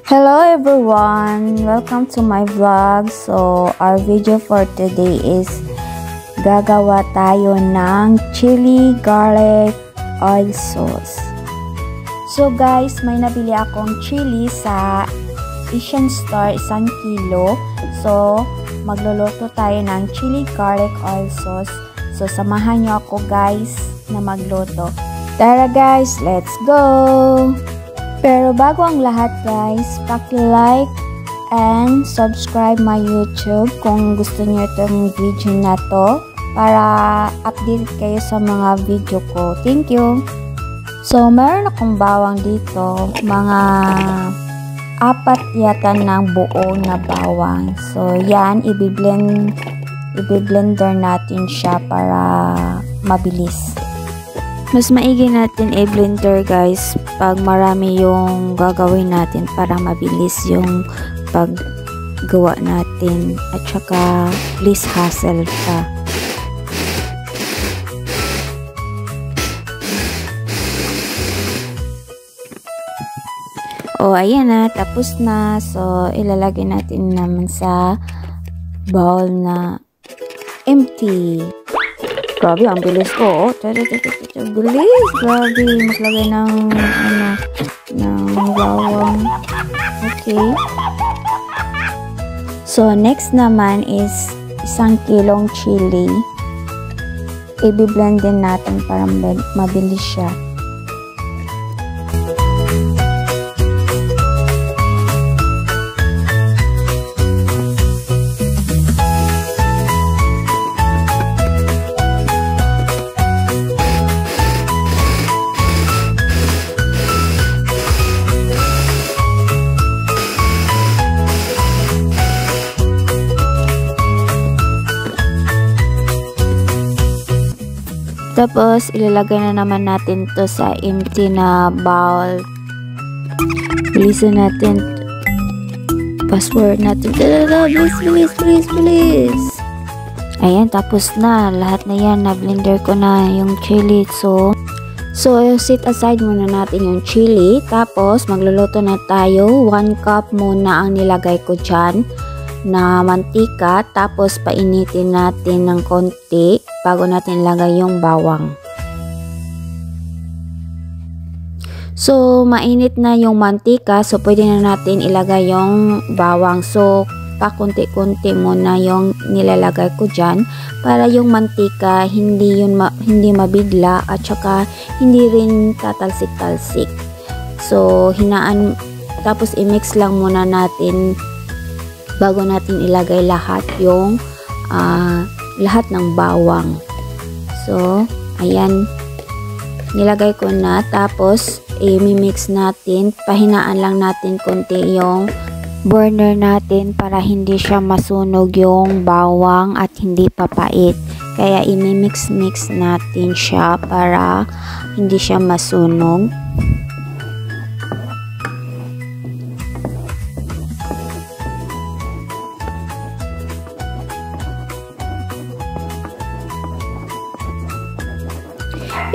Hello everyone! Welcome to my vlog. So, our video for today is gagawa tayo ng chili garlic oil sauce. So guys, may nabili akong chili sa Asian Store, 1 kilo. So, magluluto tayo ng chili garlic oil sauce. So, samahan nyo ako guys na magluto. Tara guys, let's go! Pero bago ang lahat guys, paki-like and subscribe my YouTube kung gusto niyo itong video na to para update kayo sa mga video ko. Thank you! So, meron akong bawang dito, mga 4 yata ng buo na bawang. So, yan, i-blender natin siya para mabilis. Mas maigi natin i-blender guys pag marami yung gagawin natin para mabilis yung paggawa natin at saka less hassle pa. O ayan na, tapos na. So ilalagay natin naman sa bowl na empty. Grabe, ang bilis ko. Bilis. Grabe. Maglagay ng, ng bawang. Okay. So, next naman is 1 kilong chili. I-blend din natin para mabilis siya. Tapos, ilalagay na naman natin to sa empty na bowl. Bilisan natin. Password natin. Bilis. Ayan, tapos na. Lahat na yan. Na-blender ko na yung chili. So, set aside muna natin yung chili. Tapos, magluluto na tayo. 1 cup muna ang nilagay ko dyan na mantika, tapos painitin natin ng konti bago natin ilagay yung bawang. So, mainit na yung mantika, so pwede na natin ilagay yung bawang. So, pakunti-kunti muna yung nilalagay ko dyan para yung mantika hindi mabigla at saka hindi rin tatalsik-talsik. So, tapos i-mix lang muna natin bago natin ilagay lahat yung lahat ng bawang. So, ayan, nilagay ko na. Tapos, i-mix natin. Pahinaan lang natin konti yung burner natin para hindi siya masunog yung bawang at hindi papait. Kaya, i-mix natin siya para hindi siya masunog.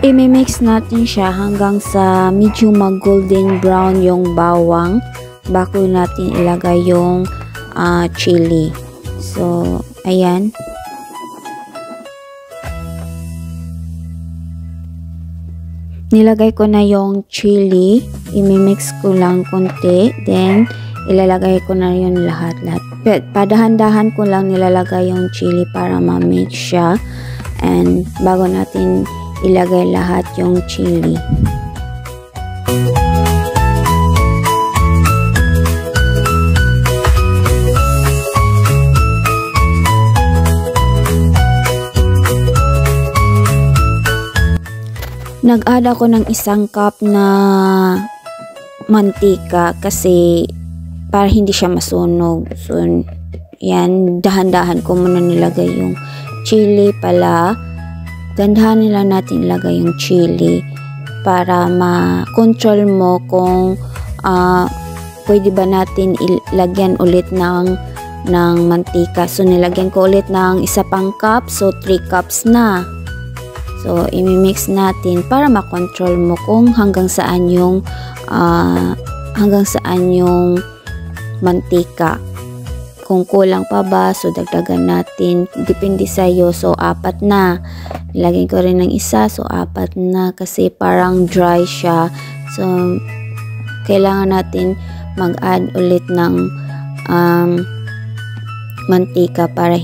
I-mix natin siya hanggang sa medyo mag-golden brown yung bawang bago natin ilagay yung chili. So, ayan. Nilagay ko na yung chili. I-mix ko lang konti. Then, ilalagay ko na yun lahat. Padahan-dahan ko lang nilalagay yung chili para ma-mix siya. And, bago natin ilagay lahat yung chili. Nag-add ako ng 1 cup na mantika kasi para hindi siya masunog. So, yan, dahan-dahan ko muna nilagay yung chili pala. Dandahan nila natin ilagay yung chili para ma-control mo kung pwede ba natin ilagyan ulit ng mantika. So, nilagyan ko ulit ng 1 pang cup. So, 3 cups na. So, i-mix natin para ma-control mo kung hanggang saan yung mantika. Kung kulang pa ba, so dagdagan natin. Depende sa iyo. So, 4 na. Ilagay ko rin ng isa. So, 4 na. Kasi parang dry siya. So, kailangan natin mag-add ulit ng mantika para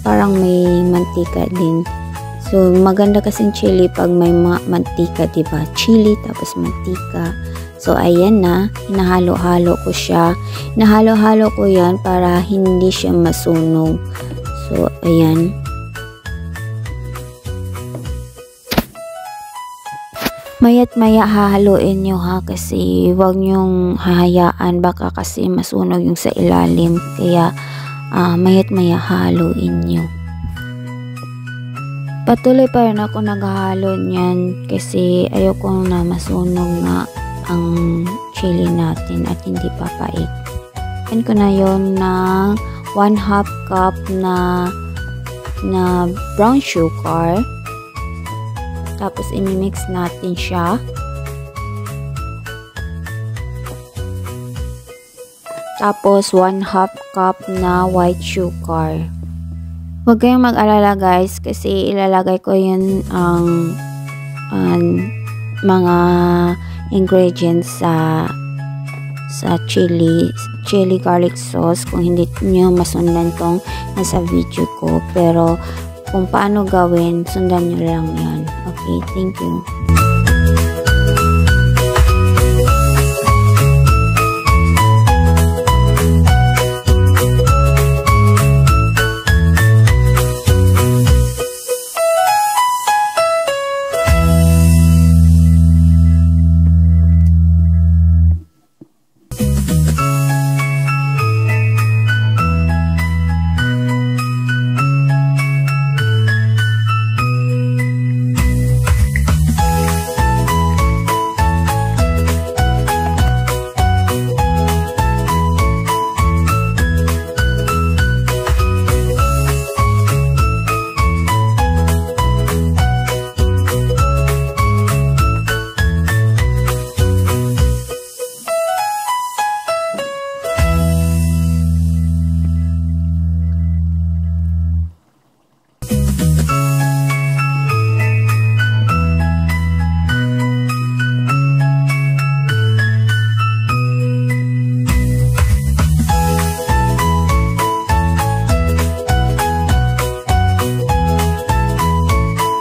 parang may mantika din. So, maganda kasing chili pag may mantika, diba? Chili tapos mantika. So, ayan na. Hinahalo-halo ko siya. Hinahalo-halo ko yan para hindi siya masunog. So, ayan. Maya't maya hahaluin nyo ha, kasi wag nyong hahayaan, baka kasi masunog yung sa ilalim. Kaya, maya't maya hahaluin nyo. Patuloy pa rin ako naghahalo niyan kasi ayoko na masunog nga ang chili natin at hindi papait. Yan ko na yon ng 1/2 cup na brown sugar. Tapos imimix natin siya. Tapos 1/2 cup na white sugar. Huwag kayong mag-alala guys kasi ilalagay ko yun ang mga ingredients sa chili garlic sauce kung hindi nyo masundan tong nasa video ko. Pero kung paano gawin, sundan nyo lang yan. Okay, thank you.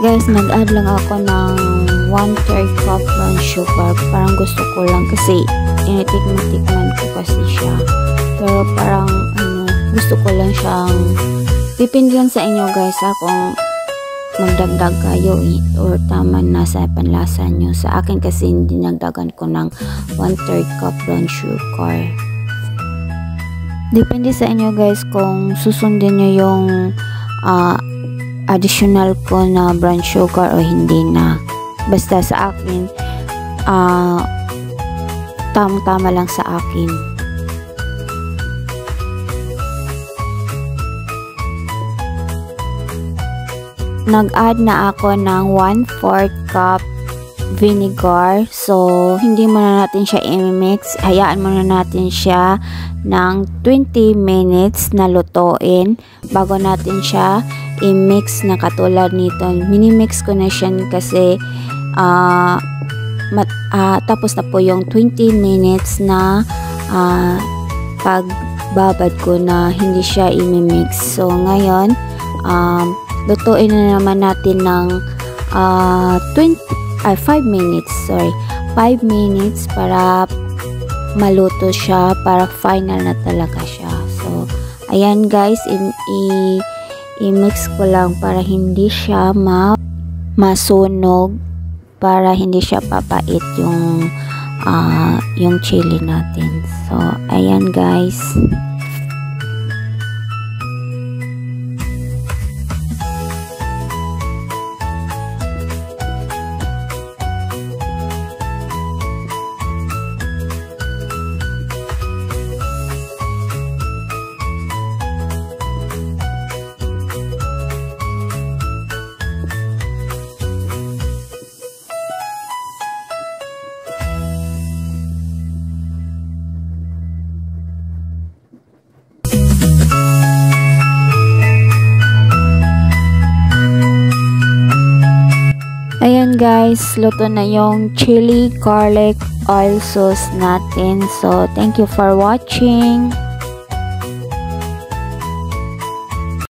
Guys, nag-add lang ako ng 1/3 cup brown sugar. Parang gusto ko lang kasi tinitikman ko kasi siya. Pero parang gusto ko lang siyang, depende lang sa inyo guys ha, kung magdagdag kayo or tama na sa panlasa nyo. Sa akin kasi dinagdagan ko ng 1/3 cup brown sugar. Depende sa inyo guys kung susundin nyo yung additional ko na brown sugar o hindi na. Basta sa akin tama lang sa akin. Nag-add na ako ng 1/4 cup vinegar. So, hindi muna natin siya i-mix. Hayaan muna natin siya ng 20 minutes na lutuin bago natin siya i-mix na katulad nito. Minimix ko na siya kasi tapos na po yung 20 minutes na pagbabad ko na hindi siya i-mix. So, ngayon, lutuin na naman natin ng 5 minutes. Sorry, 5 minutes para maluto siya, para final na talaga siya. So, ayan guys, i-mix ko lang para hindi siya masunog, para hindi siya papait yung chili natin. So, ayan guys. guys, luto na yung chili garlic oil sauce natin. So, thank you for watching.